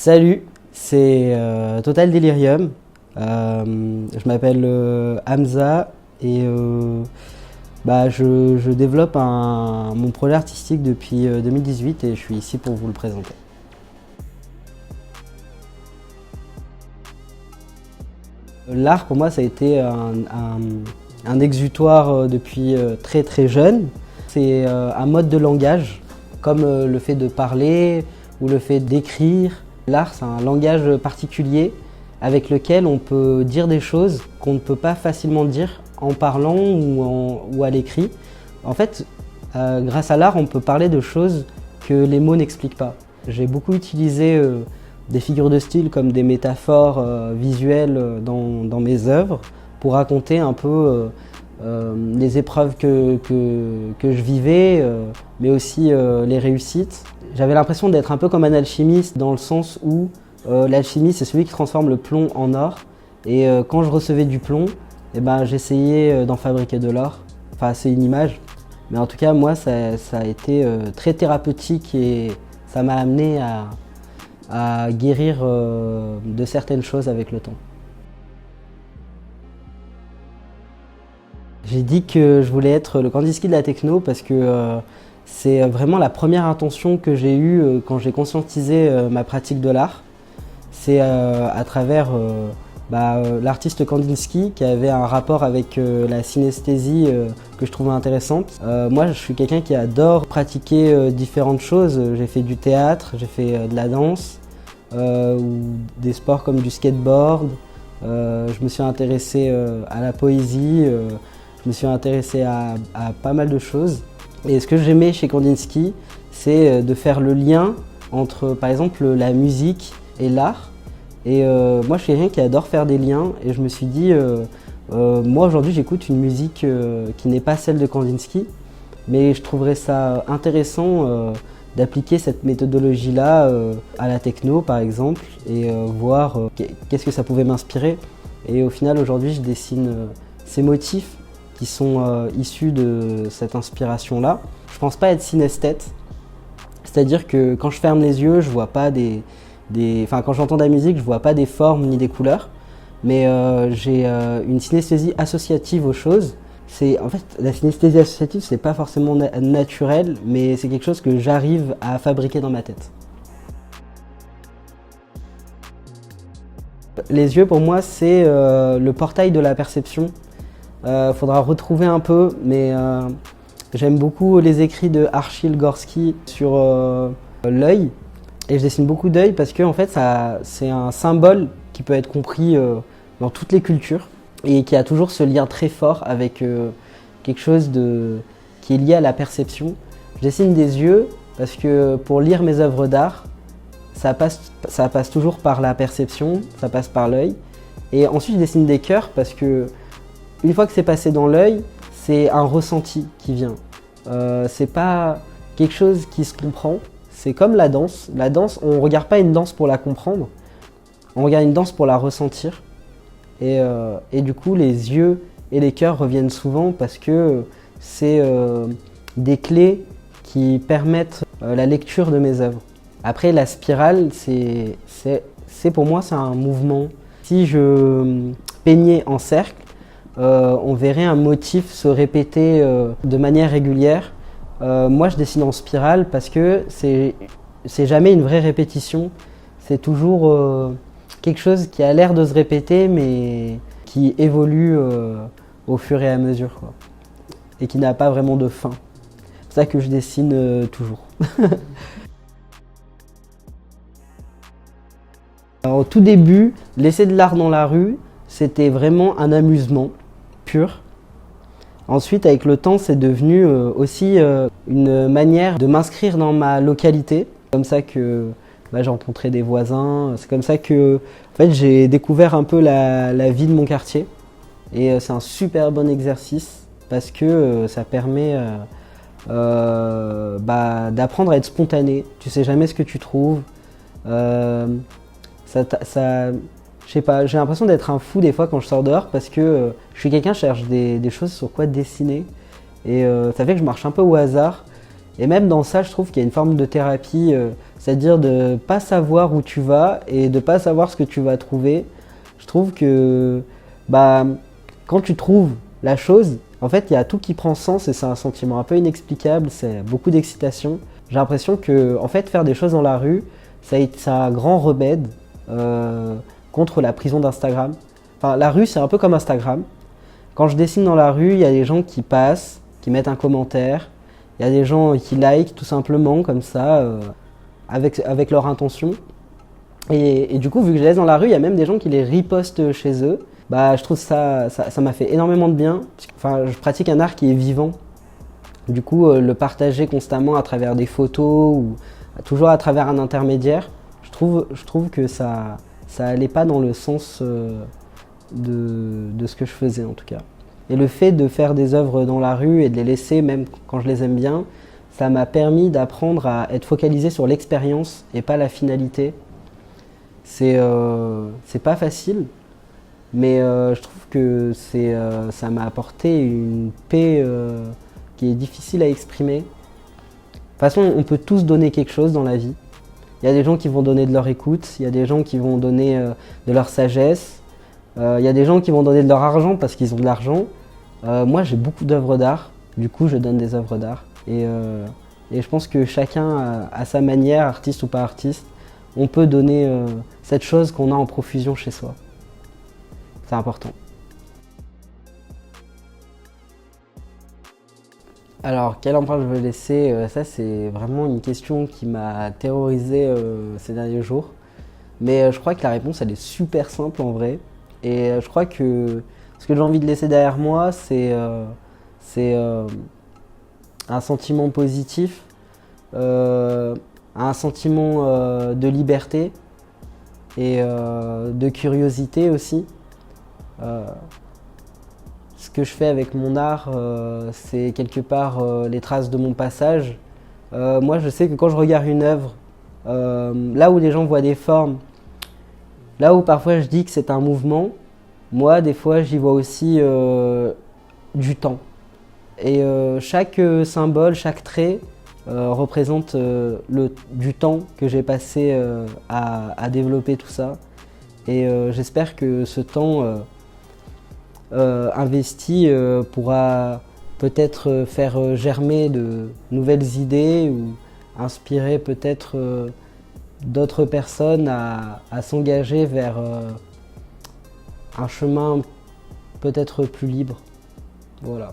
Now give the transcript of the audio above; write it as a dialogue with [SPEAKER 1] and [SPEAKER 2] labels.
[SPEAKER 1] Salut, c'est Total Delirium. Je m'appelle Hamza et je développe mon projet artistique depuis 2018 et je suis ici pour vous le présenter. L'art pour moi ça a été un exutoire depuis très très jeune. C'est un mode de langage comme le fait de parler ou le fait d'écrire. L'art, c'est un langage particulier avec lequel on peut dire des choses qu'on ne peut pas facilement dire en parlant ou à l'écrit. En fait, grâce à l'art, on peut parler de choses que les mots n'expliquent pas. J'ai beaucoup utilisé des figures de style comme des métaphores visuelles dans mes œuvres pour raconter un peu les épreuves que je vivais, mais aussi les réussites. J'avais l'impression d'être un peu comme un alchimiste dans le sens où l'alchimie c'est celui qui transforme le plomb en or et quand je recevais du plomb, j'essayais d'en fabriquer de l'or. Enfin c'est une image, mais en tout cas moi ça a été très thérapeutique et ça m'a amené à guérir de certaines choses avec le temps. J'ai dit que je voulais être le Kandinsky de la techno parce que c'est vraiment la première intention que j'ai eue quand j'ai conscientisé ma pratique de l'art. C'est à travers l'artiste Kandinsky qui avait un rapport avec la synesthésie que je trouvais intéressante. Moi je suis quelqu'un qui adore pratiquer différentes choses. J'ai fait du théâtre, j'ai fait de la danse, ou des sports comme du skateboard. Je me suis intéressé à la poésie. Je me suis intéressé à pas mal de choses. Et ce que j'aimais chez Kandinsky, c'est de faire le lien entre, par exemple, la musique et l'art. Et moi, je suis quelqu'un qui adore faire des liens. Et je me suis dit, moi, aujourd'hui, j'écoute une musique qui n'est pas celle de Kandinsky. Mais je trouverais ça intéressant d'appliquer cette méthodologie-là à la techno, par exemple, et voir qu'est-ce que ça pouvait m'inspirer. Et au final, aujourd'hui, je dessine ces motifs qui sont issus de cette inspiration-là. Je pense pas être synesthète, c'est-à-dire que quand je ferme les yeux, je vois pas quand j'entends de la musique, je vois pas des formes ni des couleurs, mais j'ai une synesthésie associative aux choses. En fait, la synesthésie associative, c'est pas forcément naturel, mais c'est quelque chose que j'arrive à fabriquer dans ma tête. Les yeux, pour moi, c'est le portail de la perception. Faudra retrouver un peu, mais j'aime beaucoup les écrits de Archil Gorski sur l'œil. Et je dessine beaucoup d'œil parce que en fait, c'est un symbole qui peut être compris dans toutes les cultures et qui a toujours ce lien très fort avec quelque chose qui est lié à la perception. Je dessine des yeux parce que pour lire mes œuvres d'art, ça passe toujours par la perception, ça passe par l'œil. Et ensuite, je dessine des cœurs parce que une fois que c'est passé dans l'œil, c'est un ressenti qui vient. C'est pas quelque chose qui se comprend. C'est comme la danse. La danse, on ne regarde pas une danse pour la comprendre. On regarde une danse pour la ressentir. Et du coup, les yeux et les cœurs reviennent souvent parce que c'est des clés qui permettent la lecture de mes œuvres. Après, la spirale, pour moi, c'est un mouvement. Si je peignais en cercle, on verrait un motif se répéter de manière régulière. Moi je dessine en spirale parce que c'est jamais une vraie répétition, c'est toujours quelque chose qui a l'air de se répéter mais qui évolue au fur et à mesure, quoi. Et qui n'a pas vraiment de fin. C'est pour ça que je dessine toujours. Alors, au tout début, l'essai de l'art dans la rue, c'était vraiment un amusement pur. Ensuite, avec le temps, c'est devenu aussi une manière de m'inscrire dans ma localité. C'est comme ça que j'ai rencontré des voisins. C'est comme ça que en fait, j'ai découvert un peu la vie de mon quartier. Et c'est un super bon exercice parce que ça permet d'apprendre à être spontané. Tu sais jamais ce que tu trouves. Je sais pas, j'ai l'impression d'être un fou des fois quand je sors dehors parce que je cherche des choses sur quoi dessiner et ça fait que je marche un peu au hasard Et même dans ça, je trouve qu'il y a une forme de thérapie, c'est-à-dire de ne pas savoir où tu vas et de ne pas savoir ce que tu vas trouver. Je trouve que bah, quand tu trouves la chose, en fait, il y a tout qui prend sens et c'est un sentiment un peu inexplicable, c'est beaucoup d'excitation. J'ai l'impression que en fait, faire des choses dans la rue, c'est un grand remède contre la prison d'Instagram. Enfin, la rue, c'est un peu comme Instagram. Quand je dessine dans la rue, il y a des gens qui passent, qui mettent un commentaire. Il y a des gens qui like tout simplement comme ça, avec leur intention. Et du coup, vu que je les laisse dans la rue, il y a même des gens qui les repostent chez eux. Bah, je trouve ça m'a fait énormément de bien. Enfin, je pratique un art qui est vivant. Du coup, le partager constamment à travers des photos ou toujours à travers un intermédiaire, je trouve que ça allait pas dans le sens de ce que je faisais en tout cas. Et le fait de faire des œuvres dans la rue et de les laisser, même quand je les aime bien, ça m'a permis d'apprendre à être focalisé sur l'expérience et pas la finalité. C'est pas facile, mais je trouve que ça m'a apporté une paix qui est difficile à exprimer. De toute façon, on peut tous donner quelque chose dans la vie. Il y a des gens qui vont donner de leur écoute, il y a des gens qui vont donner de leur sagesse, il y a des gens qui vont donner de leur argent parce qu'ils ont de l'argent. Moi, j'ai beaucoup d'œuvres d'art, du coup, je donne des œuvres d'art. Et je pense que chacun, à sa manière, artiste ou pas artiste, on peut donner cette chose qu'on a en profusion chez soi. C'est important. Alors, quelle empreinte je veux laisser ça, c'est vraiment une question qui m'a terrorisé ces derniers jours. Mais je crois que la réponse, elle est super simple en vrai. Et je crois que ce que j'ai envie de laisser derrière moi, c'est un sentiment positif, un sentiment de liberté et de curiosité aussi. Ce que je fais avec mon art, c'est quelque part les traces de mon passage. Moi, je sais que quand je regarde une œuvre, là où les gens voient des formes, là où parfois je dis que c'est un mouvement, moi, des fois, j'y vois aussi du temps. Et chaque symbole, chaque trait représente du temps que j'ai passé à développer tout ça. Et j'espère que ce temps investi pourra peut-être faire germer de nouvelles idées ou inspirer peut-être d'autres personnes à s'engager vers un chemin peut-être plus libre. Voilà.